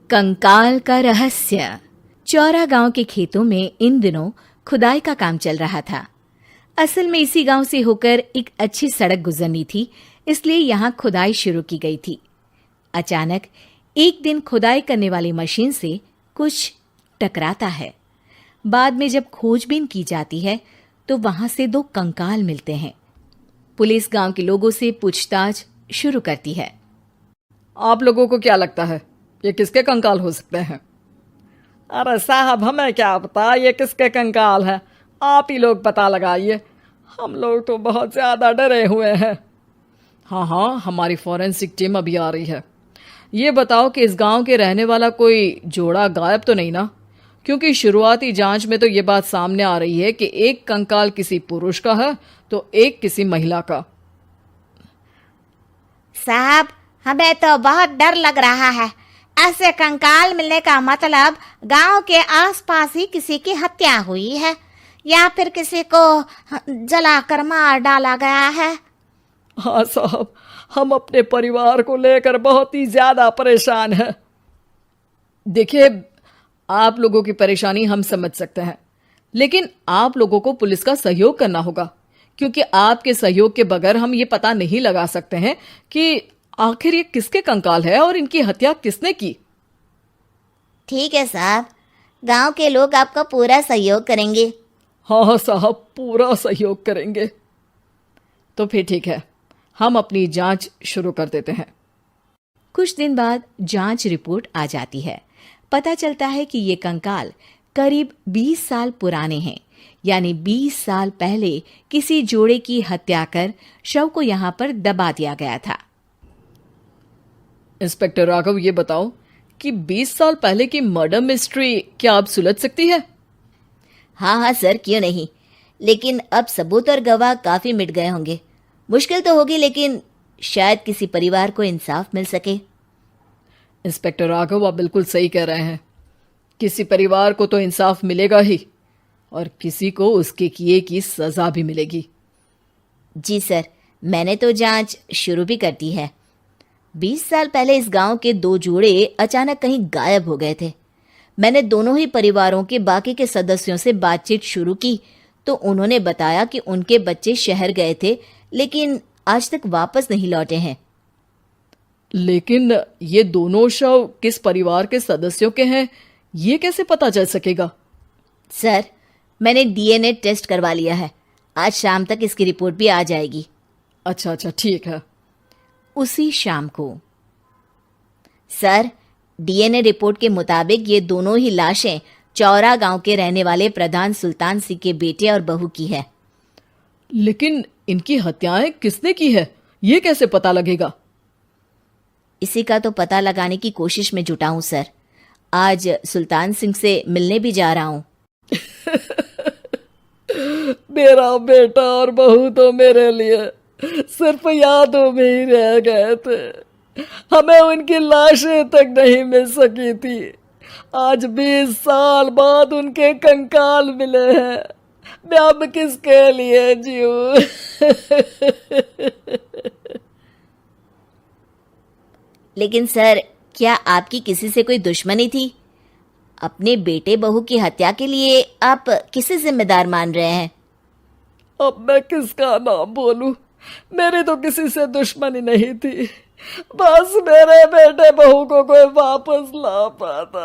कंकाल का रहस्य। चौरा गांव के खेतों में इन दिनों खुदाई का काम चल रहा था। असल में इसी गांव से होकर एक अच्छी सड़क गुजरनी थी, इसलिए यहाँ खुदाई शुरू की गई थी। अचानक एक दिन खुदाई करने वाली मशीन से कुछ टकराता है। बाद में जब खोजबीन की जाती है तो वहां से 2 कंकाल मिलते हैं। पुलिस गांव के लोगों से पूछताछ शुरू करती है। आप लोगों को क्या लगता है ये किसके कंकाल हो सकते हैं? अरे साहब, हमें क्या पता ये किसके कंकाल है, आप ही लोग पता लगाइए। हम लोग तो बहुत ज़्यादा डरे हुए हैं। हाँ, हमारी फॉरेंसिक टीम अभी आ रही है। ये बताओ कि इस गांव के रहने वाला कोई जोड़ा गायब तो नहीं ना? क्योंकि शुरुआती जांच में तो ये बात सामने आ रही है कि एक कंकाल किसी पुरुष का है तो एक किसी महिला का। साहब, हमें तो बहुत डर लग रहा है। ऐसे कंकाल मिलने का मतलब गांव के आसपास ही किसी की हत्या हुई है या फिर किसी को जलाकर मार डाला गया है। हाँ साहब, हम अपने परिवार को लेकर बहुत ही ज्यादा परेशान हैं। देखिए, आप लोगों की परेशानी हम समझ सकते हैं, लेकिन आप लोगों को पुलिस का सहयोग करना होगा, क्योंकि आपके सहयोग के बगैर हम ये पता नहीं लगा सकते हैं कि आखिर ये किसके कंकाल है और इनकी हत्या किसने की। ठीक है साहब, गांव के लोग आपका पूरा सहयोग करेंगे। हाँ साहब, पूरा सहयोग करेंगे। तो फिर ठीक है, हम अपनी जांच शुरू कर देते हैं। कुछ दिन बाद जांच रिपोर्ट आ जाती है। पता चलता है कि ये कंकाल करीब 20 साल पुराने हैं, यानी 20 साल पहले किसी जोड़े की हत्या कर शव को यहाँ पर दबा दिया गया था। इंस्पेक्टर राघव, ये बताओ कि 20 साल पहले की मर्डर मिस्ट्री क्या अब सुलझ सकती है? हाँ सर, क्यों नहीं। लेकिन अब सबूत और गवाह काफी मिट गए होंगे। मुश्किल तो होगी, लेकिन शायद किसी परिवार को इंसाफ मिल सके। इंस्पेक्टर राघव, आप बिल्कुल सही कह रहे हैं। किसी परिवार को तो इंसाफ मिलेगा ही और किसी को उसके किए की सजा भी मिलेगी। जी सर, मैंने तो जांच शुरू भी कर दी है। 20 साल पहले इस गांव के 2 जोड़े अचानक कहीं गायब हो गए थे। मैंने दोनों ही परिवारों के बाकी के सदस्यों से बातचीत शुरू की तो उन्होंने बताया कि उनके बच्चे शहर गए थे, लेकिन आज तक वापस नहीं लौटे हैं। लेकिन ये दोनों शव किस परिवार के सदस्यों के हैं, ये कैसे पता चल सकेगा? सर, मैंने डीएनए टेस्ट करवा लिया है। आज शाम तक इसकी रिपोर्ट भी आ जाएगी। अच्छा, ठीक है। उसी शाम को सर, डीएनए रिपोर्ट के मुताबिक ये दोनों ही लाशें चौरा गांव के रहने वाले प्रधान सुल्तान सिंह के बेटे और बहू की है। लेकिन इनकी हत्याएं किसने की है, ये कैसे पता लगेगा? इसी का तो पता लगाने की कोशिश में जुटा हूं सर। आज सुल्तान सिंह से मिलने भी जा रहा हूं। मेरा बेटा और बहू तो मेरे लिए सिर्फ यादों में ही रह गए थे। हमें उनकी लाशें तक नहीं मिल सकी थी। आज 20 साल बाद उनके कंकाल मिले हैं। मैं अब किसके लिए जीऊं? लेकिन सर, क्या आपकी किसी से कोई दुश्मनी थी? अपने बेटे बहू की हत्या के लिए आप किसे जिम्मेदार मान रहे हैं? अब मैं किसका नाम बोलूं? मेरी तो किसी से दुश्मनी नहीं थी, बस मेरे बेटे बहू को कोई वापस ला पाता।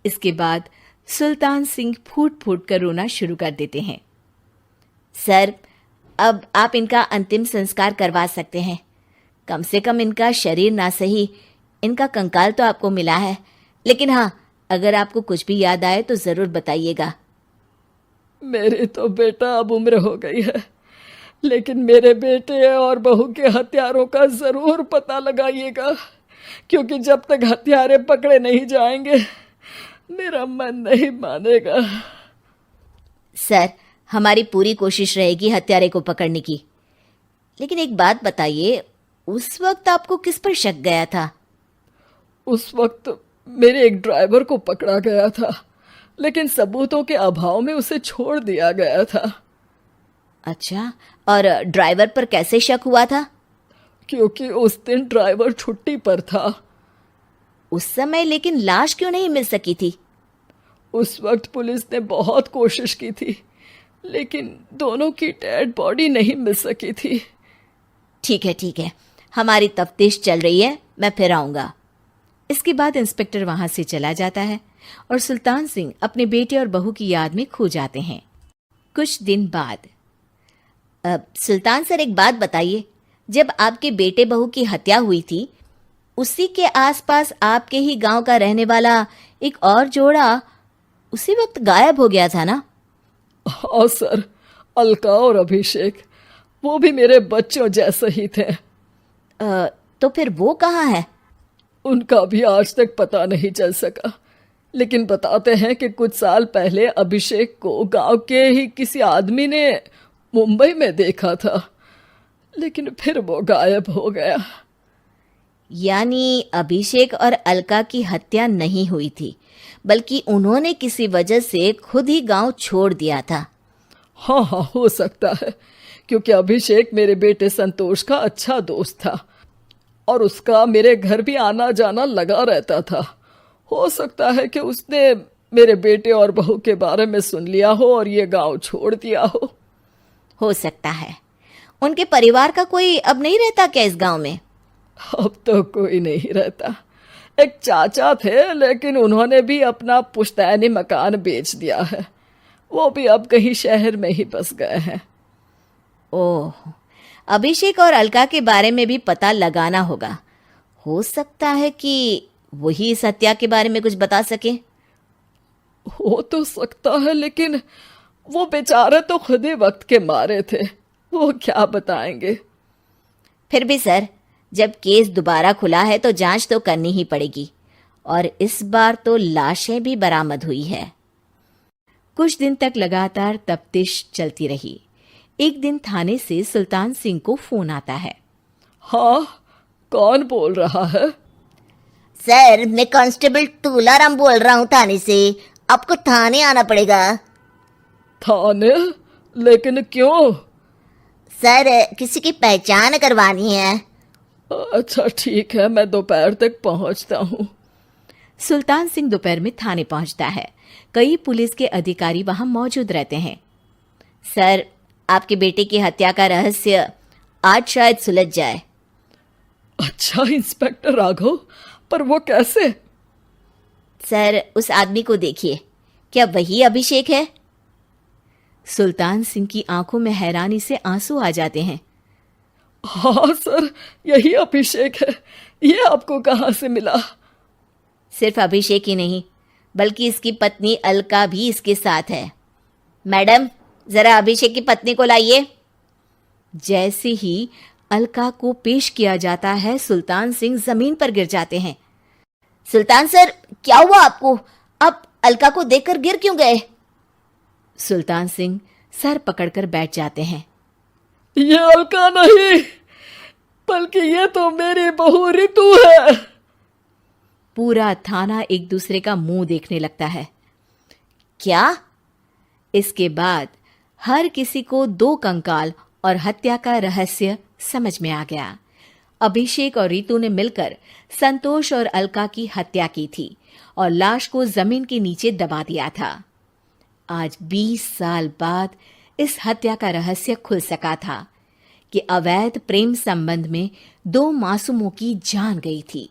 इसके बाद सुल्तान सिंह फूट फूट कर रोना शुरू कर देते हैं। सर, अब आप इनका अंतिम संस्कार करवा सकते हैं। कम से कम इनका शरीर ना सही, इनका कंकाल तो आपको मिला है। लेकिन हाँ, अगर आपको कुछ भी याद आए तो जरूर बताइएगा। मेरी तो बेटा अब उम्र हो गई है, लेकिन मेरे बेटे और बहू के हत्यारों का जरूर पता लगाइएगा, क्योंकि जब तक हत्यारे पकड़े नहीं जाएंगे मेरा मन नहीं मानेगा। सर, हमारी पूरी कोशिश रहेगी हत्यारे को पकड़ने की। लेकिन एक बात बताइए, उस वक्त आपको किस पर शक गया था? उस वक्त मेरे एक ड्राइवर को पकड़ा गया था, लेकिन सबूतों के अभाव में उसे छोड़ दिया गया था। अच्छा, और ड्राइवर पर कैसे शक हुआ था? क्योंकि उस दिन ड्राइवर छुट्टी पर था। उस समय लेकिन लाश क्यों नहीं मिल सकी थी? उस वक्त पुलिस ने बहुत कोशिश की थी, लेकिन दोनों की डेड बॉडी नहीं मिल सकी थी। ठीक है, हमारी तफ्तीश चल रही है, मैं फिर आऊंगा। इसके बाद इंस्पेक्टर वहां से चला जाता है और सुल्तान सिंह अपने बेटे और बहू की याद में खो जाते हैं। कुछ दिन बाद सुल्तान सर, एक बात बताइए, जब आपके बेटे बहू की हत्या हुई थी, उसी के आसपास आपके ही गांव का रहने वाला एक और जोड़ा उसी वक्त गायब हो गया था ना? हाँ सर, अलका और अभिषेक, वो भी मेरे बच्चों जैसे ही थे। तो फिर वो कहाँ है? उनका भी आज तक पता नहीं चल सका, लेकिन बताते हैं कि कुछ साल पहले अभिषेक को गांव के ही किसी आदमी ने मुंबई में देखा था, लेकिन फिर वो गायब हो गया। यानी अभिषेक और अलका की हत्या नहीं हुई थी, बल्कि उन्होंने किसी वजह से खुद ही गांव छोड़ दिया था। हाँ, हो सकता है, क्योंकि अभिषेक मेरे बेटे संतोष का अच्छा दोस्त था और उसका मेरे घर भी आना जाना लगा रहता था। हो सकता है कि उसने मेरे बेटे और बहू के बारे में सुन लिया हो और ये गांव छोड़ दिया हो सकता है। उनके परिवार का कोई अब नहीं रहता क्या इस गांव में? अब तो कोई नहीं रहता। एक चाचा थे, लेकिन उन्होंने भी अपना पुश्तैनी मकान बेच दिया है। वो भी अब कहीं शहर में ही बस गए हैं। ओह, अभिषेक और अलका के बारे में भी पता लगाना होगा। हो सकता है कि वही इस हत्या के बारे में कुछ बता सके। हो तो सकता है, लेकिन वो बेचारे तो खुद ही वक्त के मारे थे, वो क्या बताएंगे। फिर भी सर, जब केस दोबारा खुला है तो जांच तो करनी ही पड़ेगी, और इस बार तो लाशें भी बरामद हुई है। कुछ दिन तक लगातार तफ्तीश चलती रही। एक दिन थाने से सुल्तान सिंह को फोन आता है। हाँ, कौन बोल रहा है? सर, मैं कांस्टेबल तुलाराम बोल रहा हूँ थाने से। आपको थाने आना पड़ेगा। थाने? लेकिन क्यों? सर, किसी की पहचान करवानी है। अच्छा ठीक है, मैं दोपहर तक पहुंचता हूँ। सुल्तान सिंह दोपहर में थाने पहुंचता है। कई पुलिस के अधिकारी वहां मौजूद रहते हैं। सर, आपके बेटे की हत्या का रहस्य आज शायद सुलझ जाए। अच्छा इंस्पेक्टर राघव, पर वो कैसे? सर, उस आदमी को देखिए, क्या वही अभिषेक है? सुल्तान सिंह की आंखों में हैरानी से आंसू आ जाते हैं। हाँ सर, यही अभिषेक है। ये आपको कहाँ से मिला? सिर्फ अभिषेक ही नहीं, बल्कि इसकी पत्नी अलका भी इसके साथ है। मैडम, जरा अभिषेक की पत्नी को लाइए। जैसे ही अलका को पेश किया जाता है, सुल्तान सिंह जमीन पर गिर जाते हैं। सुल्तान सर, क्या हुआ आपको? आप अलका को देखकर गिर क्यों गए? सुल्तान सिंह सर पकड़कर बैठ जाते हैं। ये अलका नहीं, बल्कि ये तो मेरी बहू रितु है। पूरा थाना एक दूसरे का मुंह देखने लगता है। क्या? इसके बाद हर किसी को दो कंकाल और हत्या का रहस्य समझ में आ गया। अभिषेक और रितु ने मिलकर संतोष और अलका की हत्या की थी और लाश को जमीन के नीचे दबा दिया था। आज 20 साल बाद इस हत्या का रहस्य खुल सका था कि अवैध प्रेम संबंध में 2 मासूमों की जान गई थी।